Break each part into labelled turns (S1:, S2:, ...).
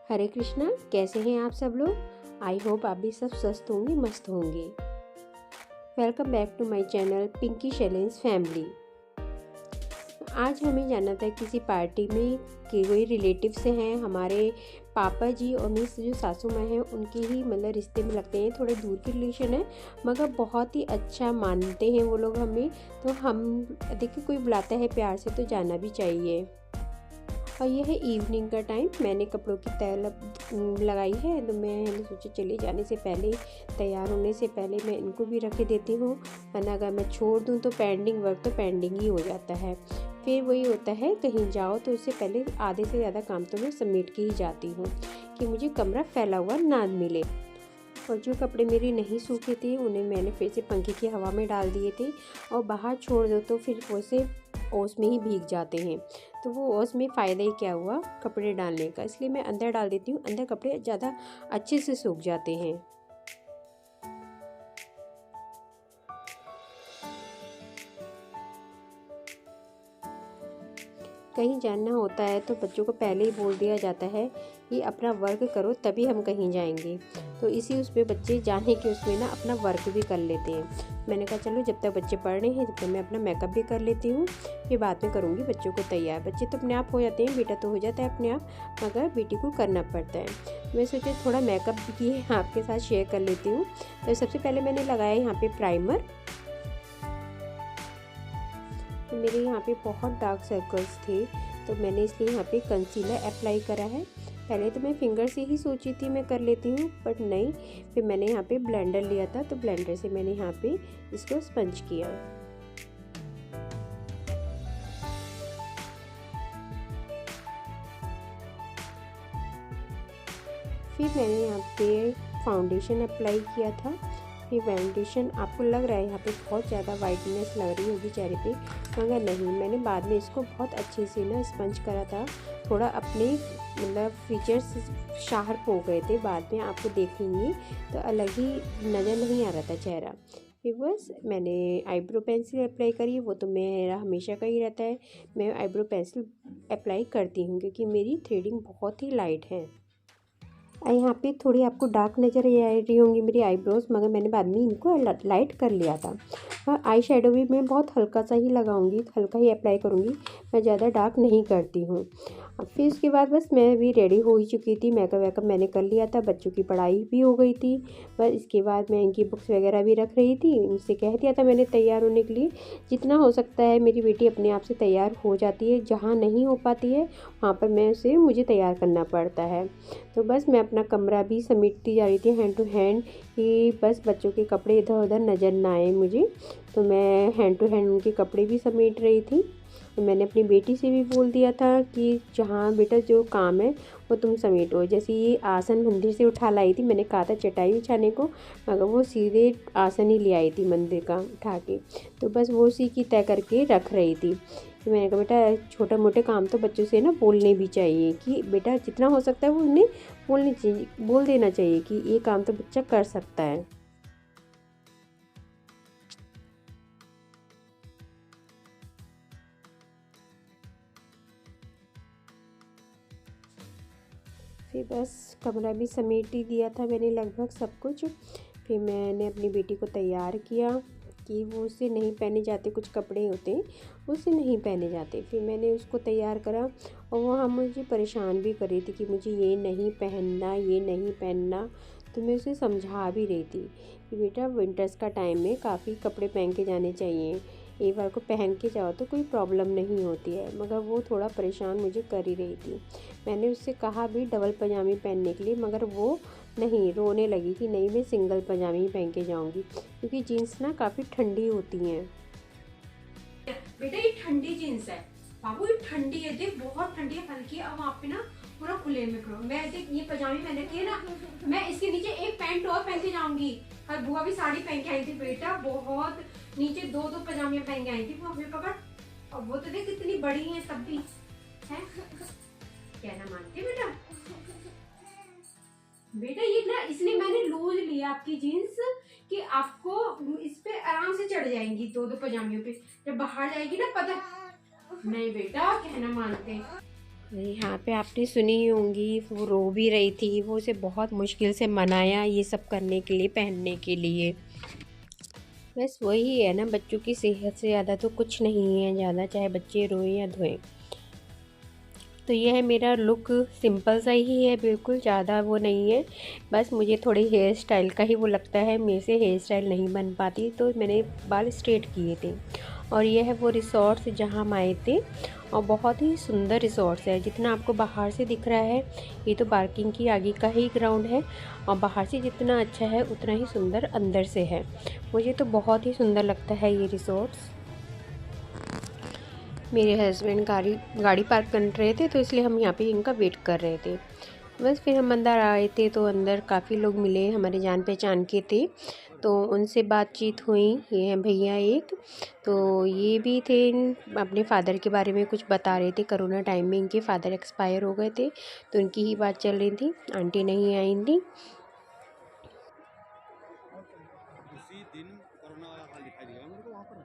S1: हरे कृष्णा। कैसे हैं आप सब लोग। आई होप आप भी सब स्वस्थ होंगे, मस्त होंगे। Welcome back to my channel Pinky शैलेंस फैमिली। आज हमें जाना था किसी पार्टी में कि कोई रिलेटिव से हैं हमारे पापा जी और मिस जो सासू माँ हैं उनके ही मतलब रिश्ते में लगते हैं। थोड़े दूर के रिलेशन है मगर बहुत ही अच्छा मानते हैं वो लोग हमें। तो हम देखिए कोई बुलाता है प्यार से तो जाना भी चाहिए। और यह है इवनिंग का टाइम। मैंने कपड़ों की तह लगाई है तो मैंने सोचा चले जाने से पहले, तैयार होने से पहले मैं इनको भी रख देती हूँ, वरना अगर मैं छोड़ दूँ तो पेंडिंग वर्क तो पेंडिंग ही हो जाता है। फिर वही होता है कहीं जाओ तो उससे पहले आधे से ज़्यादा काम तो मैं समेट के ही जाती हूँ कि मुझे कमरा फैला हुआ ना मिले। और जो कपड़े मेरे नहीं सूखे थे उन्हें मैंने फिर से पंखे की हवा में डाल दिए थे, और बाहर छोड़ दो तो फिर वैसे ओस में ही भीग जाते हैं। तो वो ओस में फ़ायदा ही क्या हुआ कपड़े डालने का, इसलिए मैं अंदर डाल देती हूँ। अंदर कपड़े ज़्यादा अच्छे से सूख जाते हैं। कहीं जाना होता है तो बच्चों को पहले ही बोल दिया जाता है कि अपना वर्क करो तभी हम कहीं जाएंगे। तो इसी उस पे बच्चे जाने के उसमें ना अपना वर्क भी कर लेते हैं। मैंने कहा चलो जब तक बच्चे पढ़ रहे हैं तब तक मैं अपना मेकअप भी कर लेती हूँ, फिर बाद में करूँगी बच्चों को तैयार। बच्चे तो अपने आप हो जाते हैं, बेटा तो हो जाता है अपने आप, मगर बेटी को करना पड़ता है। मैं सोचा थोड़ा मेकअप भी आपके साथ शेयर कर लेती हूँ। तो सबसे पहले मैंने लगाया यहाँ पे प्राइमर। तो मेरे यहाँ पे बहुत डार्क सर्कल्स थे तो मैंने इसलिए यहाँ पे कंसीलर अप्लाई करा है। पहले तो मैं फिंगर से ही सोची थी मैं कर लेती हूँ, बट नहीं, फिर मैंने यहाँ पे ब्लेंडर लिया था तो ब्लेंडर से मैंने यहाँ पे इसको स्पंज किया। फिर मैंने यहाँ पे फाउंडेशन अप्लाई किया था। फिर फाउंडेशन आपको लग रहा है यहाँ पे बहुत ज़्यादा वाइटनेस लग रही होगी चेहरे पे, मगर नहीं, मैंने बाद में इसको बहुत अच्छे से ना स्पंज करा था। थोड़ा अपने मतलब फीचर्स शार्प हो गए थे, बाद में आपको देखेंगे तो अलग ही नज़र नहीं आ रहा था चेहरा। फिर बस मैंने आईब्रो पेंसिल अप्लाई करी, वो तो मेरा हमेशा का ही रहता है, मैं आईब्रो पेंसिल अप्लाई करती हूँ क्योंकि मेरी थ्रेडिंग बहुत ही लाइट है। यहाँ पे थोड़ी आपको डार्क नज़र आ रही होंगी मेरी आईब्रोज, मगर मैंने बाद में इनको लाइट कर लिया था। और आई शेडो भी मैं बहुत हल्का सा ही लगाऊंगी, हल्का ही अप्लाई करूंगी, मैं ज़्यादा डार्क नहीं करती हूँ। फिर उसके बाद बस मैं भी रेडी हो ही चुकी थी, मेकअप वेकअप मैंने कर लिया था, बच्चों की पढ़ाई भी हो गई थी। बस इसके बाद मैं इनकी बुक्स वगैरह भी रख रही थी। इनसे कह दिया था मैंने तैयार होने के लिए। जितना हो सकता है मेरी बेटी अपने आप से तैयार हो जाती है, जहाँ नहीं हो पाती है वहाँ पर मुझे तैयार करना पड़ता है। तो बस मैं अपना कमरा भी समेटती जा रही थी हैंड टू हैंड, कि बस बच्चों के कपड़े इधर उधर नज़र ना आए मुझे। तो मैं हैंड टू हैंड उनके कपड़े भी समेट रही थी। तो मैंने अपनी बेटी से भी बोल दिया था कि जहाँ बेटा जो काम है वो तुम समेटो। जैसे ये आसन मंदिर से उठा लाई थी, मैंने कहा था चटाई बिछाने को, मगर वो सीधे आसन ही ले आई थी मंदिर का उठा के। तो बस वो उसी की तय करके रख रही थी। तो मैंने कहा बेटा छोटे मोटे काम तो बच्चों से ना बोलने भी चाहिए, कि बेटा जितना हो सकता है वो उन्हें बोल देना चाहिए कि ये काम तो बच्चा कर सकता है। फिर बस कमरा भी समेट ही दिया था मैंने लगभग सब कुछ। फिर मैंने अपनी बेटी को तैयार किया कि वो उससे नहीं पहने जाते, कुछ कपड़े होते हैं उससे नहीं पहने जाते। फिर मैंने उसको तैयार करा, और वो हम मुझे परेशान भी कर रही थी कि मुझे ये नहीं पहनना, ये नहीं पहनना। तो मैं उसे समझा भी रही थी कि बेटा विंटर्स का टाइम में काफ़ी कपड़े पहन के जाने चाहिए, एक बार को पहन के जाओ तो कोई प्रॉब्लम नहीं होती है। मगर वो थोड़ा परेशान मुझे कर ही रही थी। मैंने उससे कहा भी डबल पजामी पहनने के लिए, मगर वो नहीं, रोने लगी कि नहीं मैं सिंगल पजामी ही पहन के जाऊंगी, क्योंकि जीन्स ना काफ़ी ठंडी होती हैं।
S2: बेटा ये ठंडी जीन्स है बाबू, ये ठंडी है, देख बहुत ठंडी है, हल्की है। अब आप पे ना पूरा खुले में करो। मैं देख ये पजामी मैंने की है ना, मैं इसके नीचे एक पैंट और पहन के जाऊंगी। और बुआ भी साड़ी पहन के आई थी बेटा, बहुत नीचे दो दो पजामियां पहन के आई थी वो, अपने पकड़। और वो तो देख कितनी बड़ी है तब भी है। कहना मानती बेटा। बेटा ये ना इसलिए मैंने लूज लिया आपकी जीन्स, कि आपको इस पे आराम से चढ़ जाएंगी दो पजामियों पे, जब बाहर जाएगी ना पता। नहीं बेटा कहना मानते।
S1: यहाँ पे आपने सुनी ही होंगी, वो रो भी रही थी, वो उसे बहुत मुश्किल से मनाया ये सब करने के लिए, पहनने के लिए। बस वही है ना, बच्चों की सेहत से ज़्यादा तो कुछ नहीं है ज़्यादा, चाहे बच्चे रोएं या धोएं। तो ये है मेरा लुक, सिंपल सा ही है बिल्कुल, ज़्यादा वो नहीं है। बस मुझे थोड़ी हेयर स्टाइल का ही वो लगता है, मेरे से हेयर स्टाइल नहीं बन पाती, तो मैंने बाल स्ट्रेट किए थे। और ये है वो रिसोर्ट्स जहाँ हम आए थे, और बहुत ही सुंदर रिसोर्ट्स है। जितना आपको बाहर से दिख रहा है, ये तो पार्किंग की आगे का ही ग्राउंड है, और बाहर से जितना अच्छा है उतना ही सुंदर अंदर से है। मुझे तो बहुत ही सुंदर लगता है ये रिसोर्ट्स। मेरे हस्बैंड गाड़ी पार्क कर रहे थे, तो इसलिए हम यहाँ पे इनका वेट कर रहे थे। बस फिर हम अंदर आए थे, तो अंदर काफ़ी लोग मिले, हमारे जान पहचान के थे, तो उनसे बातचीत हुई। ये हैं भैया एक, तो ये भी थे, अपने फादर के बारे में कुछ बता रहे थे। कोरोना टाइम में इनके फादर एक्सपायर हो गए थे, तो उनकी ही बात चल रही थी। आंटी नहीं आई थी।
S3: उसी दिन कोरोना वाला हाल दिखाई दिया मेरे को वहाँ पर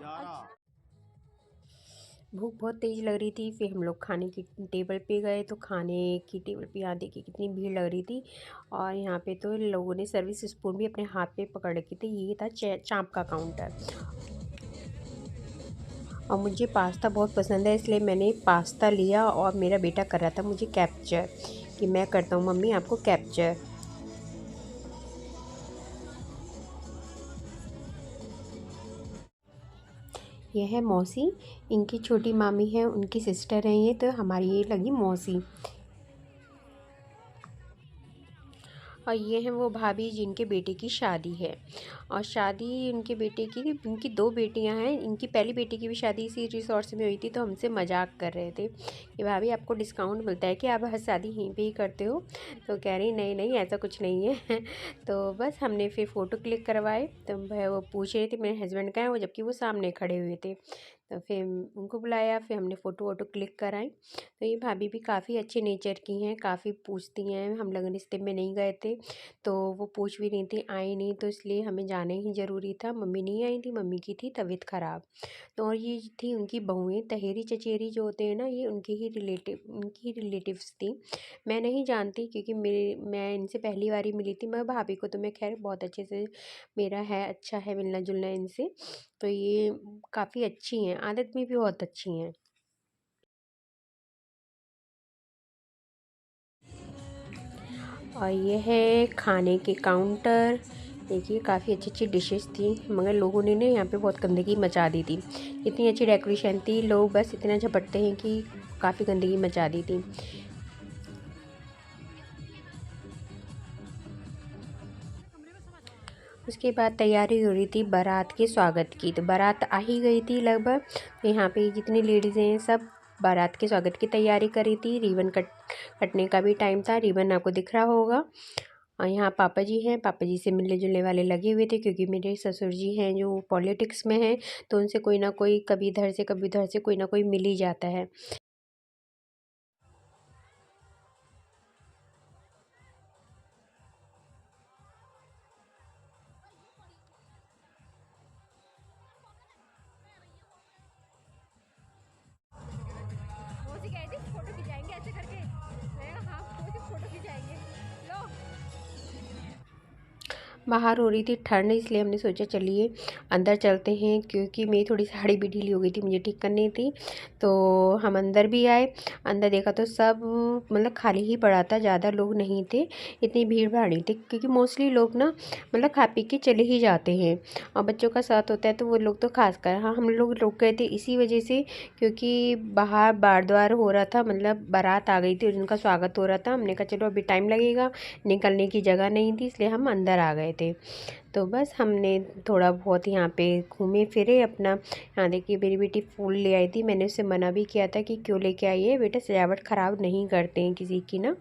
S3: जा रहा।
S1: भूख बहुत तेज़ लग रही थी, फिर हम लोग खाने की टेबल पे गए, तो खाने की टेबल पे यहाँ देखिए कितनी भीड़ लग रही थी। और यहाँ पे तो लोगों ने सर्विस स्पून भी अपने हाथ पे पकड़ रखे थे। ये था चाँप का काउंटर। और मुझे पास्ता बहुत पसंद है, इसलिए मैंने पास्ता लिया, और मेरा बेटा कर रहा था मुझे कैप्चर, कि मैं करता हूँ मम्मी आपको कैप्चर। यह है मौसी, इनकी छोटी मामी है, उनकी सिस्टर है ये, तो हमारी ये लगी मौसी। और ये हैं वो भाभी जिनके बेटे की शादी है। और शादी उनके बेटे की, उनकी दो बेटियां हैं, इनकी पहली बेटी की भी शादी इसी रिसोर्ट में हुई थी, तो हमसे मजाक कर रहे थे कि भाभी आपको डिस्काउंट मिलता है कि आप हर शादी यहीं पे ही करते हो। तो कह रही नहीं नहीं ऐसा कुछ नहीं है। तो बस हमने फिर फ़ोटो क्लिक करवाए, तो वो पूछ रहे थे मेरे हस्बैंड कहाँ हैं, वो जबकि वो सामने खड़े हुए थे। तो फिर उनको बुलाया, फिर हमने फ़ोटो वोटो क्लिक कराई। तो ये भाभी भी काफ़ी अच्छे नेचर की हैं, काफ़ी पूछती हैं। हम लोग रिश्ते में नहीं गए थे, तो वो पूछ भी रही थी, आई नहीं, तो इसलिए हमें जाना ही ज़रूरी था। मम्मी नहीं आई थी, मम्मी की थी तबीयत ख़राब। तो और ये थी उनकी बहुएँ, तहेरी चचेरी जो होते हैं ना, ये उनकी ही रिलेटिव्स थी। मैं नहीं जानती, क्योंकि मैं इनसे पहली बार ही मिली थी। मैं भाभी को तो मैं खैर बहुत अच्छे से, मेरा है अच्छा है मिलना जुलना इनसे। तो ये काफ़ी अच्छी हैं, आदत में भी बहुत अच्छी हैं। और ये है खाने के काउंटर। देखिए काफ़ी अच्छी अच्छी डिशेस थी, मगर लोगों ने ना यहाँ पे बहुत गंदगी मचा दी थी। इतनी अच्छी डेकोरेशन थी, लोग बस इतना झपटते हैं कि काफ़ी गंदगी मचा दी थी। उसके बाद तैयारी हो रही थी बारात के स्वागत की, तो बारात आ ही गई थी लगभग। तो यहाँ पे जितनी लेडीज़ हैं सब बारात के स्वागत की तैयारी कर रही थी। रिबन कटने का भी टाइम था, रिबन आपको दिख रहा होगा। और यहाँ पापा जी हैं, पापा जी से मिलने जुलने वाले लगे हुए थे, क्योंकि मेरे ससुर जी हैं जो पॉलिटिक्स में हैं, तो उनसे कोई ना कोई कभी इधर से कभी उधर से कोई ना कोई मिल ही जाता है।
S2: मौसी कह रही थी फोटो खिंचाएंगे ऐसे करके, मैं कहा, हाँ मौसी फोटो खिंचाएंगे। लो
S1: बाहर हो रही थी ठंड, इसलिए हमने सोचा चलिए अंदर चलते हैं, क्योंकि मेरी थोड़ी साड़ी भी ढीली हो गई थी, मुझे ठीक करनी थी। तो हम अंदर भी आए। अंदर देखा तो सब मतलब खाली ही पड़ा था, ज़्यादा लोग नहीं थे, इतनी भीड़ भाड़ नहीं थी, क्योंकि मोस्टली लोग ना मतलब खा पी के चले ही जाते हैं। और बच्चों का साथ होता है तो वो लोग तो खास कर, हाँ हम लोग रुक गए थे इसी वजह से, क्योंकि बाहर बार द्वार हो रहा था, मतलब बारात आ गई थी और उनका स्वागत हो रहा था। हमने कहा चलो अभी टाइम लगेगा, निकलने की जगह नहीं थी, इसलिए हम अंदर आ गए थे। तो बस हमने थोड़ा बहुत यहाँ पे घूमे फिरे अपना। यहाँ देखिए मेरी बेटी फूल ले आई थी, मैंने उससे मना भी किया था कि क्यों लेके आई है बेटा, सजावट ख़राब नहीं करते हैं किसी की ना।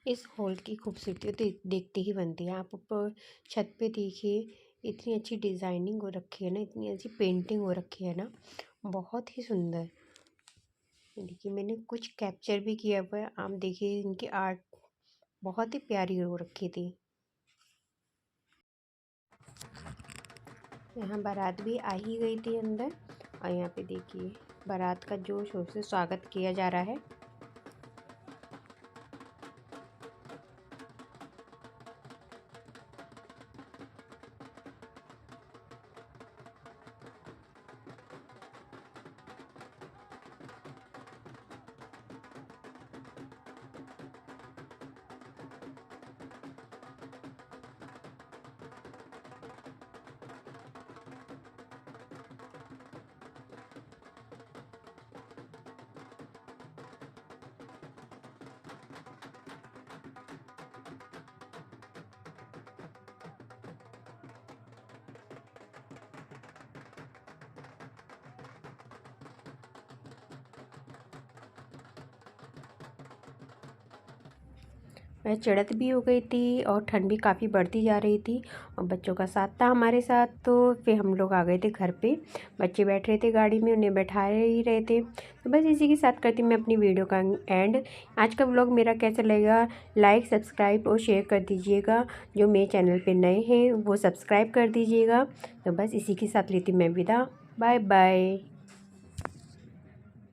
S1: इस हॉल की खूबसूरती तो देखते ही बनती है। आप ऊपर छत पे देखिए, इतनी अच्छी डिज़ाइनिंग हो रखी है ना, इतनी अच्छी पेंटिंग हो रखी है ना, बहुत ही सुंदर। देखिए मैंने कुछ कैप्चर भी किया हुआ है, आप देखिए इनकी आर्ट बहुत ही प्यारी हो रखी थी। यहाँ बारात भी आ ही गई थी अंदर, और यहाँ पे देखिए बारात का जोर शोर से स्वागत किया जा रहा है। चढ़त भी हो गई थी और ठंड भी काफ़ी बढ़ती जा रही थी, और बच्चों का साथ था हमारे साथ, तो फिर हम लोग आ गए थे घर पे। बच्चे बैठ रहे थे गाड़ी में, उन्हें बैठा ही रहे थे। तो बस इसी के साथ करती मैं अपनी वीडियो का एंड। आज का व्लॉग मेरा कैसा लगेगा, लाइक सब्सक्राइब और शेयर कर दीजिएगा। जो मेरे चैनल पर नए हैं वो सब्सक्राइब कर दीजिएगा। तो बस इसी के साथ लेती मैं विदा। Bye bye.